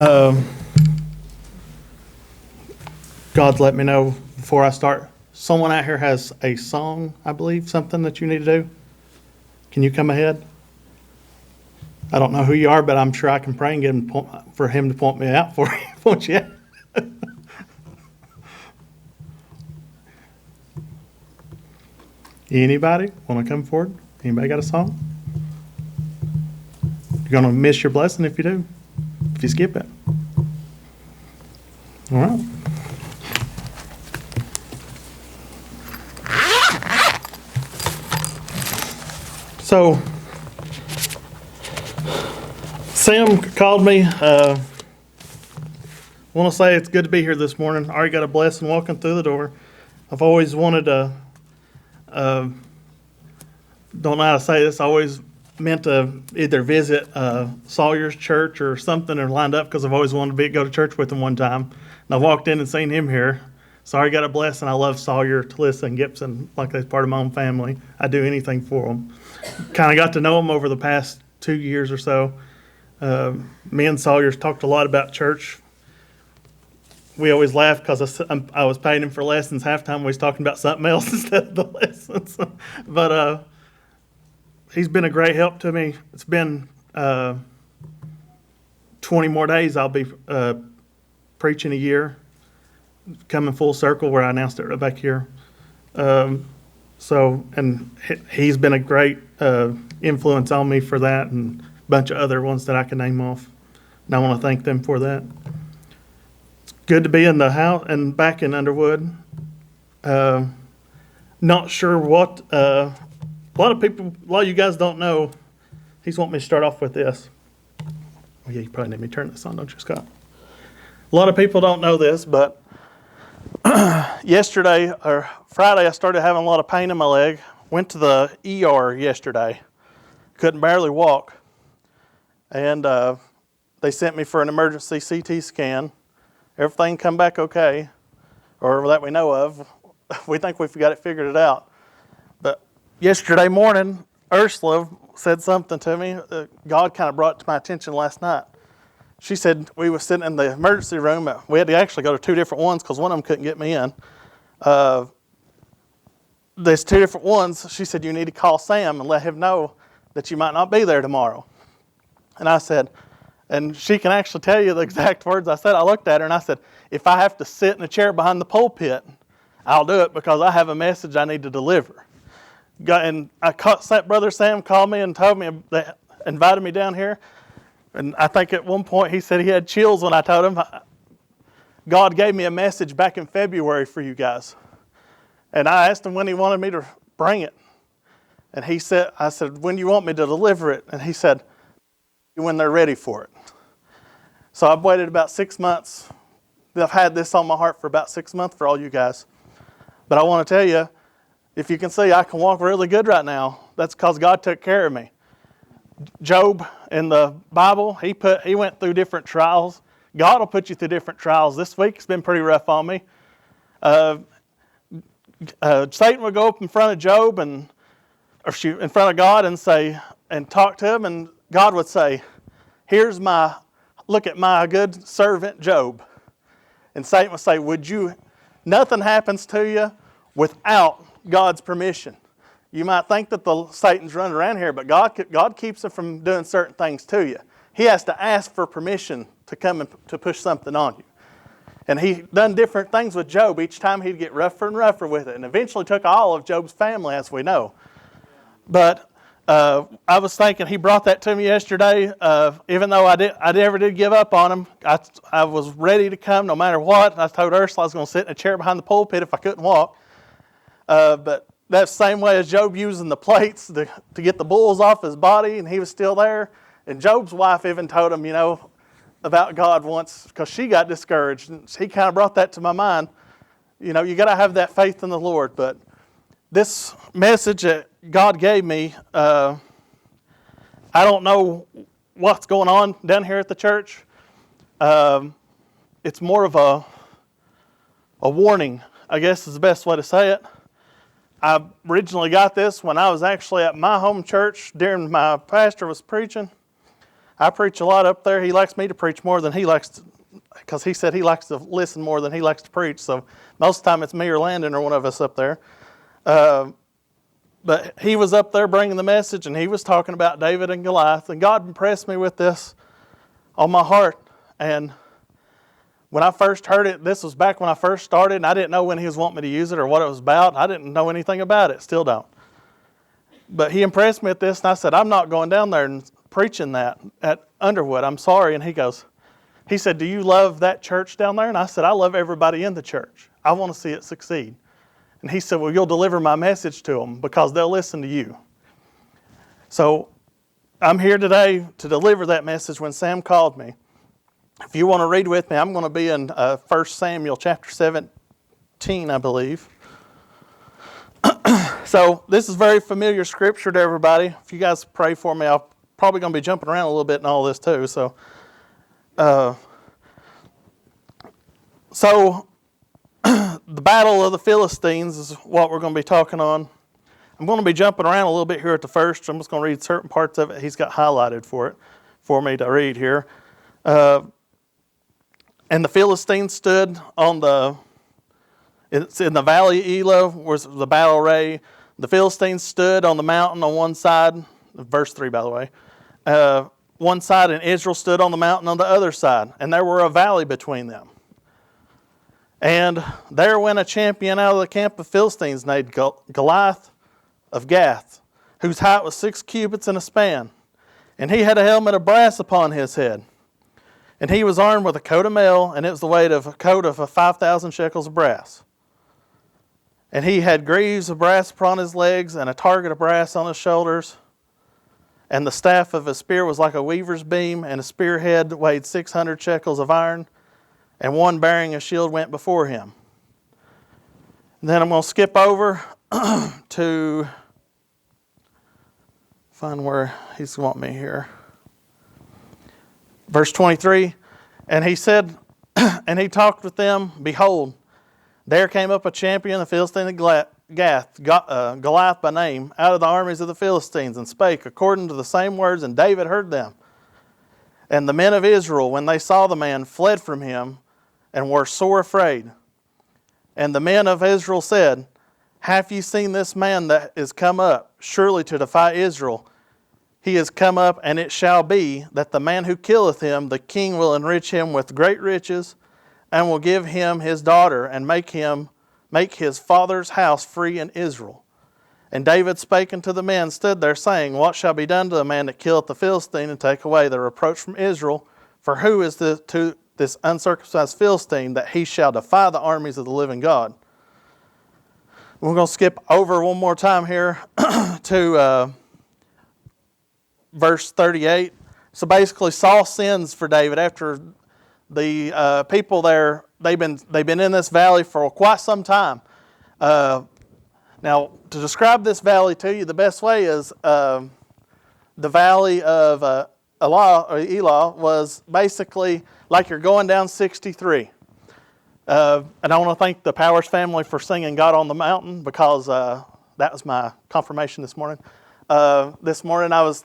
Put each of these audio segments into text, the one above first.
Um, God's let me know before I start. Someone out here has a song, I believe, something that you need to do. Can you come ahead? I don't know who you are, but I'm sure I can pray and get him for him to point me out for you. Won't you? Anybody want to come forward? Anybody got a song? You're going to miss your blessing if you do, if you skip it. All right. So, Sam called me. I want to say it's good to be here this morning. I already got a blessing walking through the door. I've always wanted to, don't know how to say this, I always meant to either visit Sawyer's church or something, or lined up because I've always wanted to go to church with him one time. And I walked in and seen him here. So I already got a blessing. I love Sawyer, Talissa, and Gibson like they're part of my own family. I do anything for them. Kind of got to know them over the past 2 years or so. Me and Sawyer's talked a lot about church. We always laugh because I was paying him for lessons. Half time we was talking about something else instead of the lessons. But he's been a great help to me. It's been 20 more days I'll be preaching a year, coming full circle where I announced it right back here. And he's been a great influence on me for that, and a bunch of other ones that I can name off. And I want to thank them for that. It's good to be in the house and back in Underwood. Not sure what, a lot of you guys don't know. He's wanting me to start off with this. Oh yeah, you probably need me to turn this on, don't you, Scott? A lot of people don't know this, but yesterday or Friday, I started having a lot of pain in my leg. Went to the ER yesterday. Couldn't barely walk. And they sent me for an emergency CT scan. Everything come back okay, or that we know of. We think we've got it figured out. But yesterday morning, Ursula said something to me. God kind of brought it to my attention last night. She said we were sitting in the emergency room. We had to actually go to two different ones because one of them couldn't get me in. There's two different ones. She said, you need to call Sam and let him know that you might not be there tomorrow. And I said, and she can actually tell you the exact words I said. I looked at her and I said, if I have to sit in a chair behind the pulpit, I'll do it because I have a message I need to deliver. And Brother Sam called me and told me, that invited me down here. And I think at one point he said he had chills when I told him, God gave me a message back in February for you guys. And I asked him when he wanted me to bring it. And I said, when you want me to deliver it? And he said, when they're ready for it. So I've waited about 6 months. I've had this on my heart for about 6 months for all you guys. But I want to tell you, if you can see, I can walk really good right now. That's because God took care of me. Job in the Bible, he went through different trials. God will put you through different trials. This week it's been pretty rough on me. Satan would go up in front of Job in front of God and talk to him, and God would say, look at my good servant Job. And Satan would say, nothing happens to you without God's permission. You might think that Satan's running around here, but God keeps him from doing certain things to you. He has to ask for permission to come and to push something on you. And he done different things with Job. Each time he'd get rougher and rougher with it, and eventually took all of Job's family, as we know. But I was thinking, he brought that to me yesterday. Even though I never did give up on him, I was ready to come no matter what. I told Ursula I was going to sit in a chair behind the pulpit if I couldn't walk. But that's the same way as Job using the plates to get the bulls off his body, and he was still there. And Job's wife even told him, about God once, because she got discouraged. And he kind of brought that to my mind. You got to have that faith in the Lord. But this message that God gave me, I don't know what's going on down here at the church. It's more of a warning, I guess is the best way to say it. I originally got this when I was actually at my home church during my pastor was preaching. I preach a lot up there. He likes me to preach more than he likes to, because he said he likes to listen more than he likes to preach. So most of the time it's me or Landon or one of us up there. But he was up there bringing the message, and he was talking about David and Goliath. And God impressed me with this on my heart. And when I first heard it, this was back when I first started, and I didn't know when he was wanting me to use it or what it was about. I didn't know anything about it, still don't. But he impressed me with this, and I said, I'm not going down there and preaching that at Underwood. I'm sorry. And he said, do you love that church down there? And I said, I love everybody in the church. I want to see it succeed. And he said, well, you'll deliver my message to them because they'll listen to you. So I'm here today to deliver that message when Sam called me. If you want to read with me, I'm going to be in 1 Samuel chapter 17, I believe. So this is very familiar scripture to everybody. If you guys pray for me, I'm probably going to be jumping around a little bit in all this too. So the battle of the Philistines is what we're going to be talking on. I'm going to be jumping around a little bit here at the first. I'm just going to read certain parts of it. He's got highlighted for me to read here. And the Philistines stood it's in the valley of Elah, was the battle array. The Philistines stood on the mountain on one side, verse 3 by the way, one side, and Israel stood on the mountain on the other side. And there were a valley between them. And there went a champion out of the camp of Philistines named Goliath of Gath, whose height was 6 cubits and a span. And he had a helmet of brass upon his head. And he was armed with a coat of mail, and it was the weight of a coat of 5,000 shekels of brass. And he had greaves of brass upon his legs, and a target of brass on his shoulders. And the staff of his spear was like a weaver's beam, and a spearhead weighed 600 shekels of iron. And one bearing a shield went before him. And then I'm going to skip over to find where he's wanting me here. Verse 23, and he said, and he talked with them, behold, there came up a champion, the Philistine of Gath, Goliath by name, out of the armies of the Philistines, and spake according to the same words, and David heard them. And the men of Israel, when they saw the man, fled from him, and were sore afraid. And the men of Israel said, have ye seen this man that is come up, surely to defy Israel? He is come up, and it shall be that the man who killeth him, the king will enrich him with great riches, and will give him his daughter, and make his father's house free in Israel. And David spake unto the men, stood there, saying, what shall be done to the man that killeth the Philistine, and take away the reproach from Israel? For who is this uncircumcised Philistine, that he shall defy the armies of the living God? We're going to skip over one more time here to verse 38. So basically Saul sends for David after the people there, they've been in this valley for quite some time. Now, to describe this valley to you, the best way is the valley of Elah was basically like you're going down 63. And I want to thank the Powers family for singing God on the Mountain, because that was my confirmation this morning. This morning I was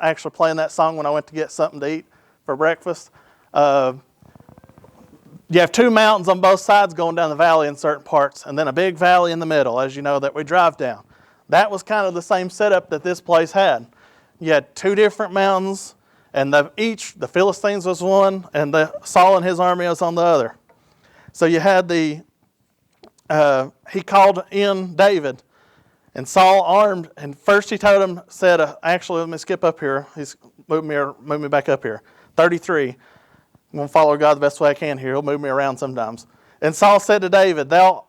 actually playing that song when I went to get something to eat for breakfast. You have 2 mountains on both sides going down the valley in certain parts, and then a big valley in the middle, as you know, that we drive down. That was kind of the same setup that this place had. You had 2 different mountains, and the Philistines was one, and Saul and his army was on the other. So you had he called in David, and Saul armed, and first he told him, actually, let me skip up here. He's moved me back up here. 33. I'm going to follow God the best way I can here. He'll move me around sometimes. And Saul said to David, thou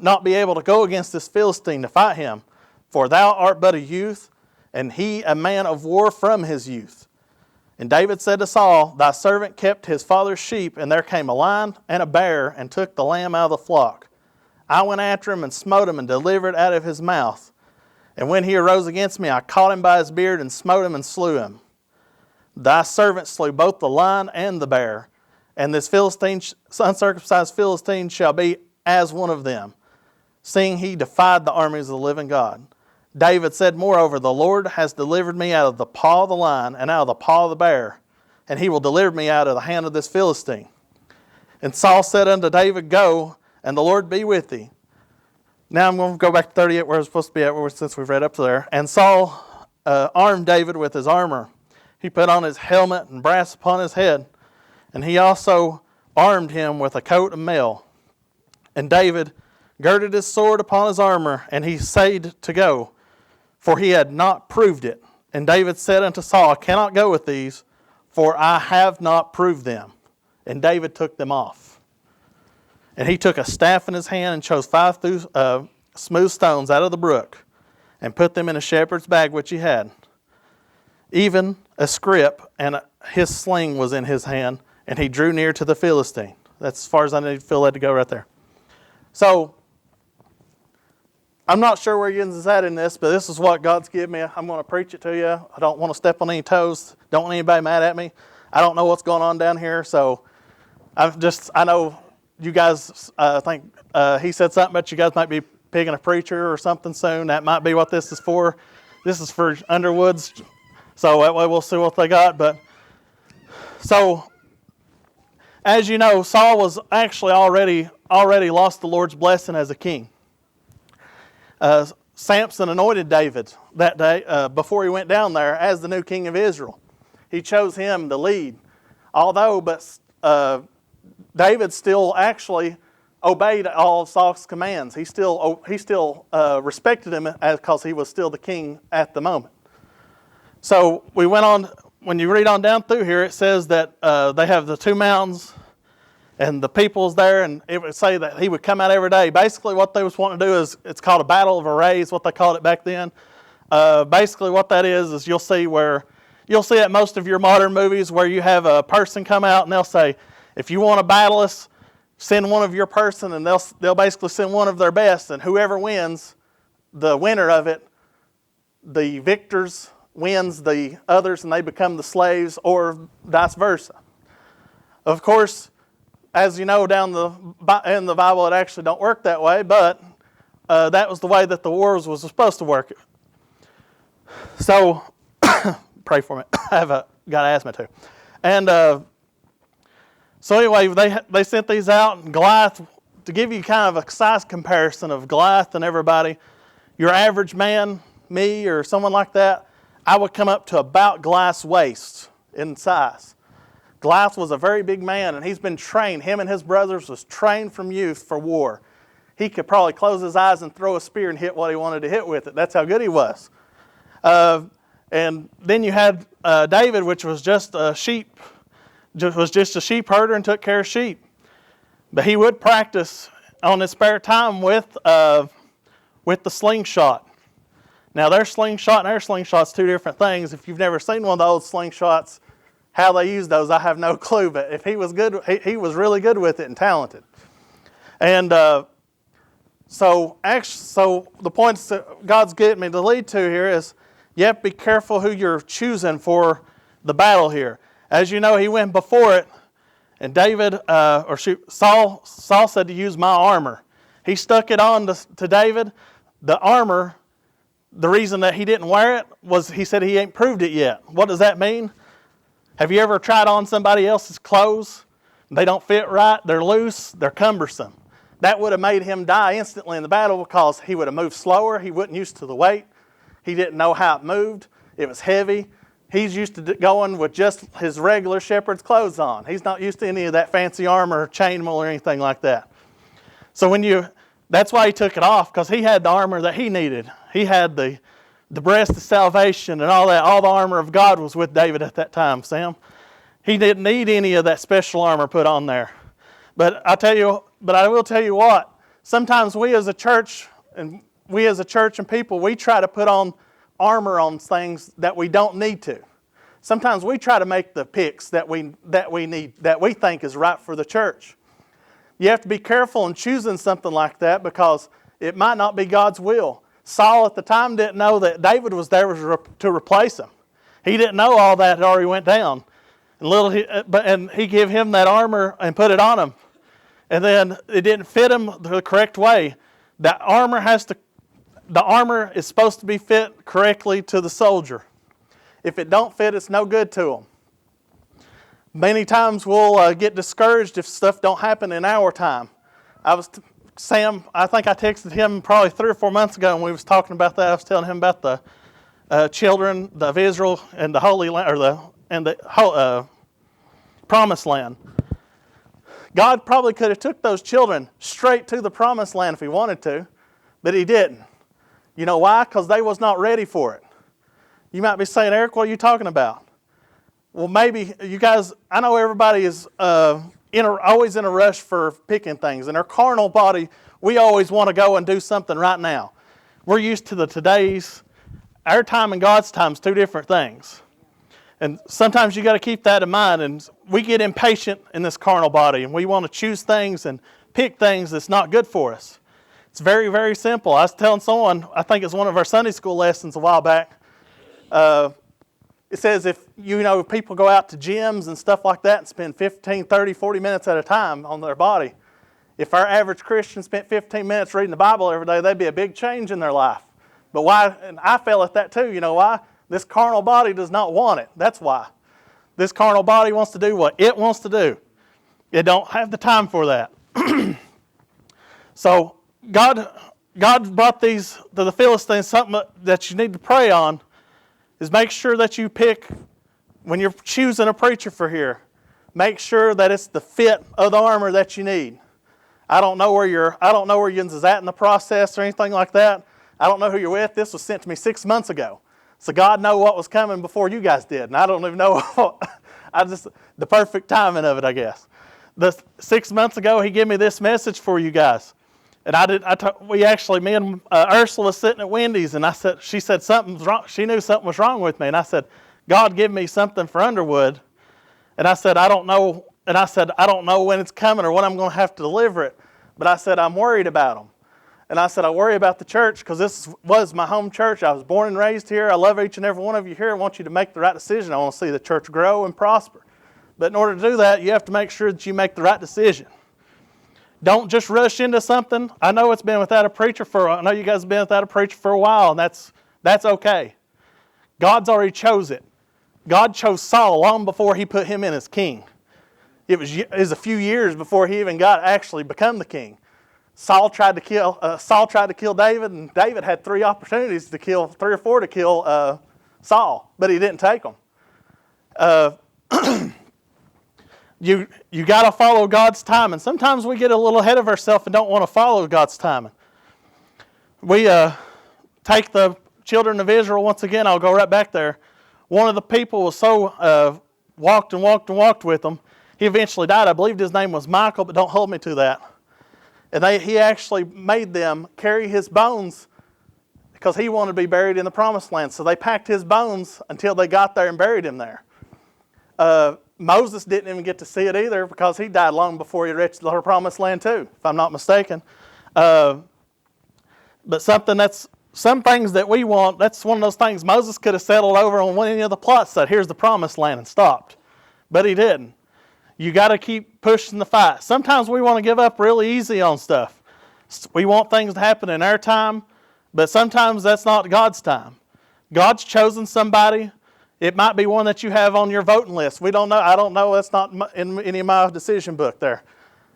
not be able to go against this Philistine to fight him, for thou art but a youth, and he a man of war from his youth. And David said to Saul, thy servant kept his father's sheep, and there came a lion and a bear, and took the lamb out of the flock. I went after him and smote him and delivered out of his mouth. And when he arose against me, I caught him by his beard and smote him and slew him. Thy servant slew both the lion and the bear, and this uncircumcised Philistine shall be as one of them, seeing he defied the armies of the living God. David said, moreover, the Lord has delivered me out of the paw of the lion and out of the paw of the bear, and he will deliver me out of the hand of this Philistine. And Saul said unto David, go, and the Lord be with thee. Now I'm going to go back to 38 where I was supposed to be at, since we've read up to there. And Saul armed David with his armor. He put on his helmet and brass upon his head, and he also armed him with a coat of mail. And David girded his sword upon his armor, and he essayed to go, for he had not proved it. And David said unto Saul, I cannot go with these, for I have not proved them. And David took them off. And he took a staff in his hand and chose 5 smooth stones out of the brook, and put them in a shepherd's bag which he had. Even a scrip and his sling was in his hand, and he drew near to the Philistine. That's as far as I need to feel led to go right there. So, I'm not sure where Jens at in this, but this is what God's given me. I'm going to preach it to you. I don't want to step on any toes. Don't want anybody mad at me. I don't know what's going on down here, so I know you guys think he said something about you guys might be picking a preacher or something soon. That might be what this is for. This is for Underwoods, so that way we'll see what they got. But so, as you know, Saul was actually already lost the Lord's blessing as a king. Samson anointed David that day before he went down there as the new king of Israel. He chose him to lead. But David still actually obeyed all of Saul's commands. He still respected him because he was still the king at the moment. So we went on, when you read on down through here, it says that they have the 2 mountains, and the people's there, and it would say that he would come out every day. Basically what they was wanting to do is, it's called a battle of arrays, what they called it back then. Basically what that is you'll see at most of your modern movies where you have a person come out and they'll say, if you want to battle us, send one of your person, and they'll basically send one of their best, and whoever wins, the winner of it, the victors wins the others, and they become the slaves, or vice versa. Of course, as you know, in the Bible, it actually don't work that way, but that was the way that the wars was supposed to work. So, pray for me. I got asthma too. And so anyway, they sent these out, and Goliath, to give you kind of a size comparison of Goliath and everybody, your average man, me or someone like that, I would come up to about Goliath's waist in size. Goliath was a very big man, and he's been trained. Him and his brothers was trained from youth for war. He could probably close his eyes and throw a spear and hit what he wanted to hit with it. That's how good he was. And then you had David, which was just a sheep herder and took care of sheep. But he would practice on his spare time with the slingshot. Now their slingshot and our slingshot's 2 different things. If you've never seen one of those slingshots, how they use those, I have no clue. But if he was good, he was really good with it and talented. And so the points that God's getting me to lead to here is you have to be careful who you're choosing for the battle here. As you know, he went before it, and Saul said to use my armor. He stuck it on to David. The armor, the reason that he didn't wear it was he said he ain't proved it yet. What does that mean? Have you ever tried on somebody else's clothes? They don't fit right, they're loose, they're cumbersome. That would have made him die instantly in the battle because he would have moved slower, he wasn't used to the weight, he didn't know how it moved, it was heavy. He's used to going with just his regular shepherd's clothes on. He's not used to any of that fancy armor, chainmail, or anything like that. So that's why he took it off, because he had the armor that he needed. He had the breast of salvation and all that. All the armor of God was with David at that time, Sam. He didn't need any of that special armor put on there. But I will tell you what, sometimes we as a church and people, we try to put on armor on things that we don't need to. Sometimes we try to make the picks that we need, that we think is right for the church. You have to be careful in choosing something like that because it might not be God's will. Saul at the time didn't know that David was there to replace him. He didn't know all that had already went down. And he gave him that armor and put it on him. And then it didn't fit him the correct way. That armor has to the armor is supposed to be fit correctly to the soldier. If it don't fit, it's no good to them. Many times we'll get discouraged if stuff don't happen in our time. Sam, I think I texted him probably 3 or 4 months ago, and we was talking about that. I was telling him about the children of Israel and the Holy Land, and the Promised Land. God probably could have took those children straight to the Promised Land if He wanted to, but He didn't. You know why? Because they was not ready for it. You might be saying, Eric, what are you talking about? Well, maybe you guys, I know everybody is always in a rush for picking things. In our carnal body, we always want to go and do something right now. We're used to our time and God's time is two different things. And sometimes you got to keep that in mind. And we get impatient in this carnal body, and we want to choose things and pick things that's not good for us. It's very, very simple. I was telling someone, I think it's one of our Sunday school lessons a while back. It says if people go out to gyms and stuff like that and spend 15, 30, 40 minutes at a time on their body. If our average Christian spent 15 minutes reading the Bible every day, that'd be a big change in their life. But why? And I fell at that too. You know why? This carnal body does not want it. That's why. This carnal body wants to do what it wants to do. It don't have the time for that. So God brought these to the Philistines. Something that you need to pray on is make sure that you pick, when you're choosing a preacher for here, make sure that it's the fit of the armor that you need. I don't know where you're at in the process or anything like that. I don't know who you're with. This was sent to me 6 months ago. So God knew what was coming before you guys did. And I don't even know the perfect timing of it, I guess. 6 months ago, He gave me this message for you guys. And me and Ursula was sitting at Wendy's, and she said something's wrong. She knew something was wrong with me. And I said, God, give me something for Underwood. And I said, I don't know. And I said, I don't know when it's coming or when I'm going to have to deliver it. But I said, I'm worried about them. And I said, I worry about the church because this was my home church. I was born and raised here. I love each and every one of you here. I want you to make the right decision. I want to see the church grow and prosper. But in order to do that, you have to make sure that you make the right decision. Don't just rush into something. I know it's been without a preacher I know you guys have been without a preacher for a while, and that's okay. God's already chose it. God chose Saul long before He put him in as king. It was a few years before he even actually become the king. Saul tried to kill David, and David had 3 opportunities to kill, 3 or 4 to kill Saul, but he didn't take them. You got to follow God's timing. Sometimes we get a little ahead of ourselves and don't want to follow God's timing. We take the children of Israel once again. I'll go right back there. One of the people was so walked with them. He eventually died. I believe his name was Michael, but don't hold me to that. And he actually made them carry his bones because he wanted to be buried in the Promised Land. So they packed his bones until they got there and buried him there. Moses didn't even get to see it either because he died long before he reached the Promised Land too, if I'm not mistaken. But some things that we want, that's one of those things Moses could have settled over on any of the plots, said, here's the Promised Land, and stopped. But he didn't. You got to keep pushing the fight. Sometimes we want to give up really easy on stuff. We want things to happen in our time, but sometimes that's not God's time. God's chosen somebody. It might be one that you have on your voting list. We don't know. I don't know. That's not in any of my decision book there.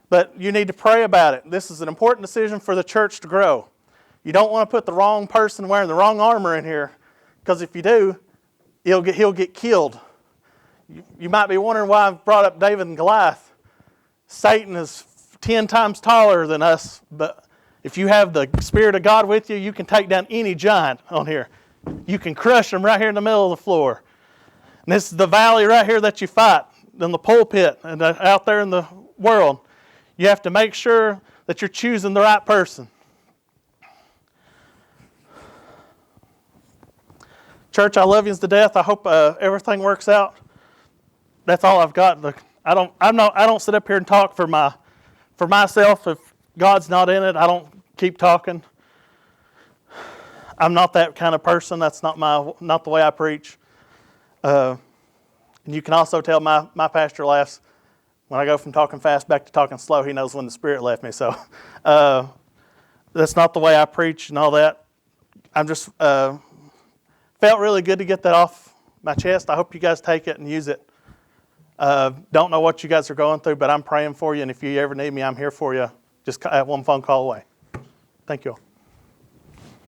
But you need to pray about it. This is an important decision for the church to grow. You don't want to put the wrong person wearing the wrong armor in here, because if you do, he'll get killed. You might be wondering why I've brought up David and Goliath. Satan is 10 times taller than us, but if you have the Spirit of God with you, you can take down any giant on here. You can crush them right here in the middle of the floor. And this is the valley right here that you fight, in the pulpit and out there in the world. You have to make sure that you're choosing the right person. Church, I love you to death. I hope everything works out. That's all I've got. I don't sit up here and talk for myself. If God's not in it, I don't keep talking. I'm not that kind of person. That's not the way I preach. And you can also tell my pastor laughs when I go from talking fast back to talking slow. He knows when the Spirit left me. So that's not the way I preach and all that. I'm just felt really good to get that off my chest. I hope you guys take it and use it. Don't know what you guys are going through, but I'm praying for you. And if you ever need me, I'm here for you. Just one phone call away. Thank you all.